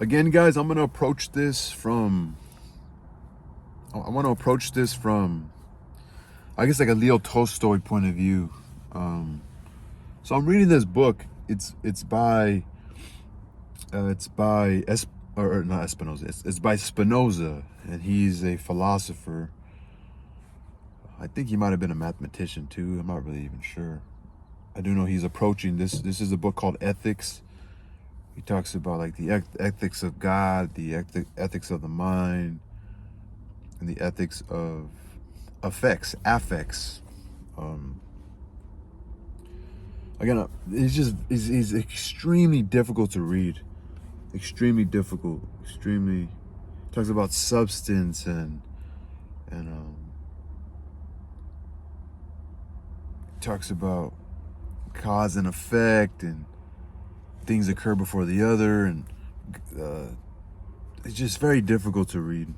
Again, guys, I'm gonna approach this from. I want to approach this from, I guess, like a Leo Tolstoy point of view. Um, so I'm reading this book. It's by not Espinoza. It's by Spinoza, and he's a philosopher. I think he might have been a mathematician too. I'm not really even sure. I do know he's approaching this. This is a book called Ethics. He talks about like the ethics of God, the ethics of the mind, and the ethics of affects. Um, Again, he's extremely difficult to read. Extremely difficult. Extremely talks about substance and talks about cause and effect, and things occur before the other, and it's just very difficult to read.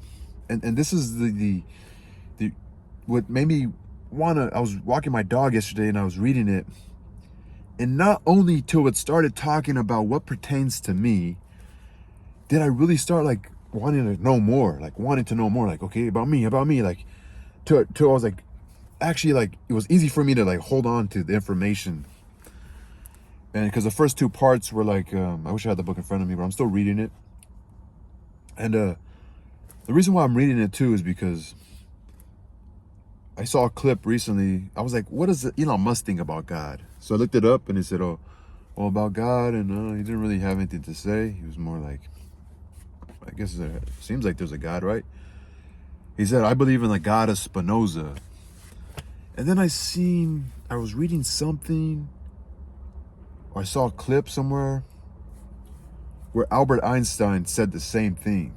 And this is the what made me wanna. I was walking my dog yesterday and I was reading it, and not only till it started talking about what pertains to me did I really start like wanting to know more, like okay, about me, like till I was like, actually, like it was easy for me to like hold on to the information. And because the first two parts were like, I wish I had the book in front of me, but I'm still reading it. And the reason why I'm reading it too is because I saw a clip recently. I was like, what does Elon Musk think about God? So I looked it up, and it said, oh, all about God, and he didn't really have anything to say. He was more like, I guess it seems like there's a God, right? He said, I believe in the God of Spinoza. And then I was reading something, or I saw a clip somewhere where Albert Einstein said the same thing,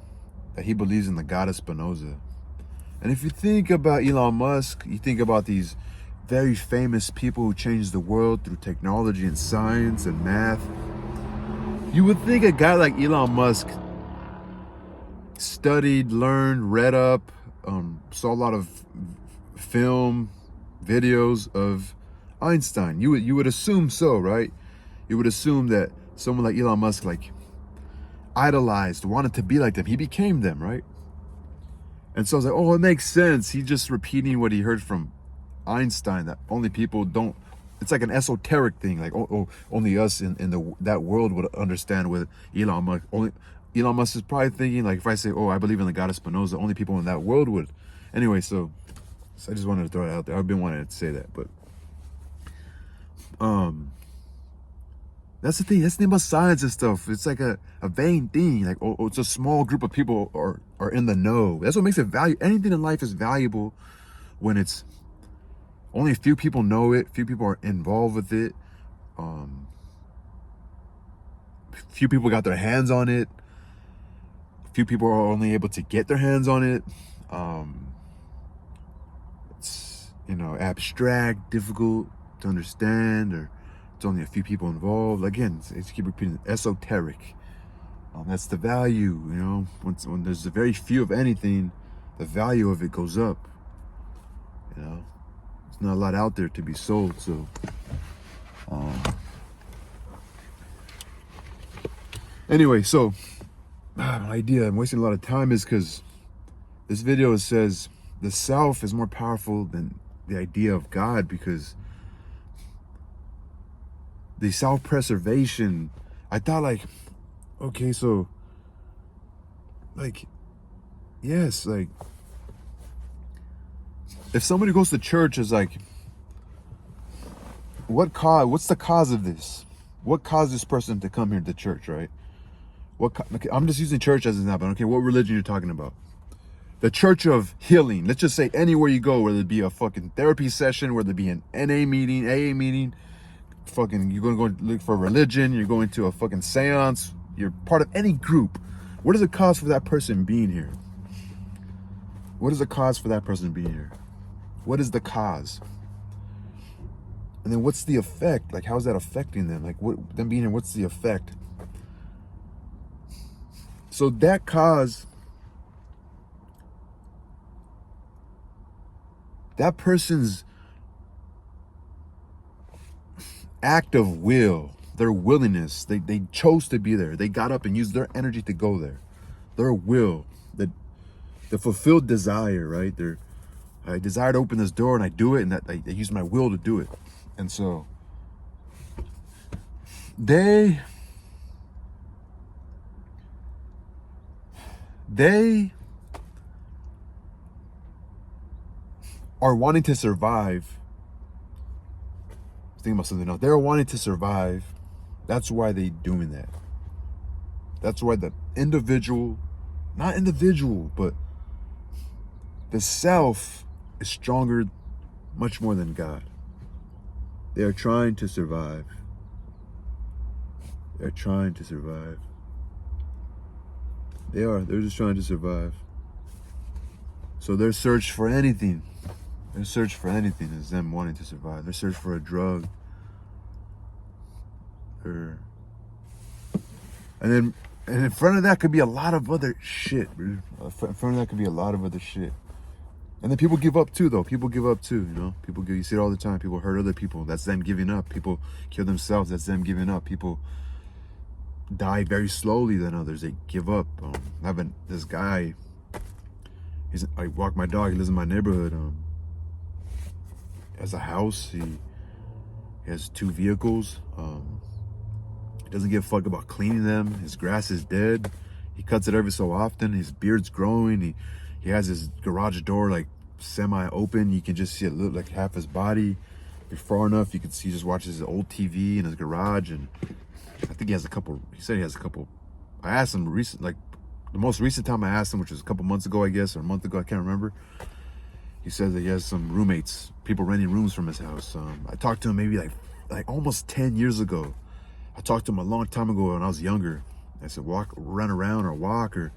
that he believes in the God of Spinoza. And if you think about Elon Musk, you think about these very famous people who changed the world through technology and science and math. You would think a guy like Elon Musk studied, learned, read up, saw a lot of film, videos of Einstein. You would assume so, right? You would assume that someone like Elon Musk like idolized, wanted to be like them. He became them, right? And so I was like, oh, it makes sense. He's just repeating what he heard from Einstein, that only people don't. It's like an esoteric thing, like only us in that world would understand with Elon Musk. Only Elon Musk is probably thinking, like, if I say, oh, I believe in the God of Spinoza, only people in that world would. Anyway, so I just wanted to throw it out there. I've been wanting to say that, but that's the thing. That's the thing about science and stuff. It's like a vain thing. Like, oh, it's a small group of people are in the know. That's what makes it valuable. Anything in life is valuable when it's only a few people know it. Few people are involved with it. Few people got their hands on it. Few people are only able to get their hands on it. It's abstract, difficult to understand, or it's only a few people involved. Again, it's keep repeating, esoteric. That's the value, when there's a very few of anything, the value of it goes up. There's not a lot out there to be sold. So anyway, so my idea, I'm wasting a lot of time, is because this video says the self is more powerful than the idea of God, because the self-preservation, I thought, like, okay, so, like, yes, like, if somebody goes to church, is like, what's the cause of this? What caused this person to come here to church, right? Okay, I'm just using church as an example. Okay, what religion you're talking about? The church of healing. Let's just say anywhere you go, whether it be a fucking therapy session, whether it be an NA meeting, AA meeting, fucking, you're going to go look for religion, you're going to a fucking seance, you're part of any group. What is the cause for that person being here? What is the cause for that person being here? What is the cause? And then what's the effect? Like, how's that affecting them? Like, what them being here, what's the effect? So that cause, that person's act of will, their willingness. They chose to be there. They got up and used their energy to go there. Their will, the fulfilled desire, right? I desire to open this door and I do it, and that I use my will to do it. And so they are wanting to survive. Thinking about something else. They're wanting to survive. That's why they're doing that. That's why the individual, not individual, but the self is stronger much more than God. They are trying to survive. They're trying to survive. They're just trying to survive. So their search for anything, is them wanting to survive. Their search for a drug. And in front of that could be a lot of other shit. In front of that could be a lot of other shit. And then people give up too, though. People give up too, you know. You see it all the time. People hurt other people. That's them giving up. People kill themselves. That's them giving up. People die very slowly than others. They give up. Having this guy, I walk my dog. He lives in my neighborhood. He has a house. He has 2 vehicles. He doesn't give a fuck about cleaning them. His grass is dead. He cuts it every so often. His beard's growing. He has his garage door like semi-open. You can just see it look like half his body. If you're far enough, you can see, he just watches his old TV in his garage. And I think he said he has a couple. I asked him the most recent time I asked him, which was a couple months ago, I guess, or a month ago, I can't remember. He says that he has some roommates, people renting rooms from his house. I talked to him maybe like almost 10 years ago. I talked to him a long time ago when I was younger. I said, run around or walk, or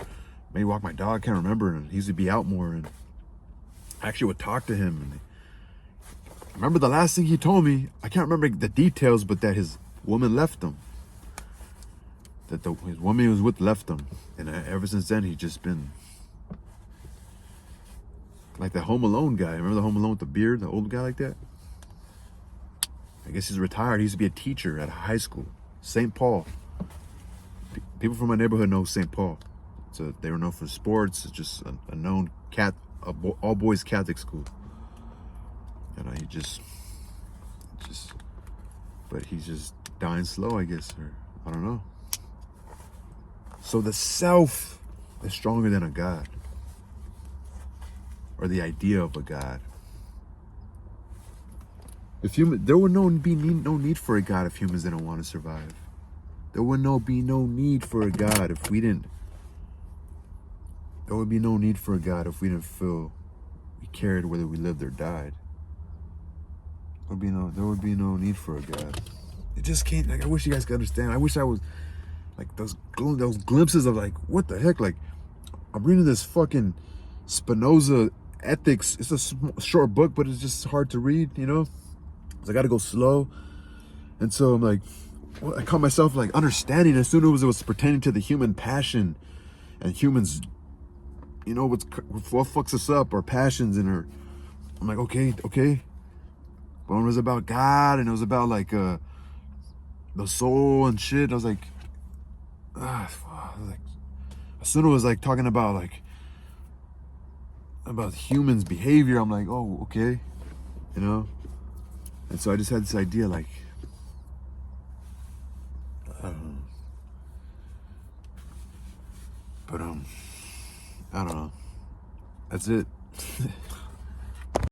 maybe walk my dog, I can't remember. And he used to be out more, and I actually would talk to him. And I remember the last thing he told me, I can't remember the details, but that his woman left him. That his woman he was with left him. And ever since then, he's just been like the Home Alone guy. Remember the Home Alone with the beard, the old guy like that? I guess he's retired. He used to be a teacher at a high school, St. Paul. People from my neighborhood know St. Paul. So they were known for sports. It's just a known all boys Catholic school. And but he's just dying slow, I guess, or I don't know. So the self is stronger than a God, or the idea of a God. There would be no need for a God if humans didn't want to survive. There would be no need for a God if we didn't. There would be no need for a God if we didn't feel we cared whether we lived or died. There would be no need for a God. It just can't. Like, I wish you guys could understand. I wish I was like those glimpses of like, what the heck? Like, I'm reading this fucking Spinoza Ethics. It's a short book, but it's just hard to read, you know. So I got to go slow, and so I'm like, I caught myself like understanding as soon as it was pertaining to the human passion and humans, you know, what fucks us up, our passions and our. I'm like, okay. But when it was about God and it was about like the soul and shit, I was like, as soon as it was like talking about humans' behavior, I'm like, oh, okay, you know. And so I just had this idea, like, I don't know. But I don't know. That's it.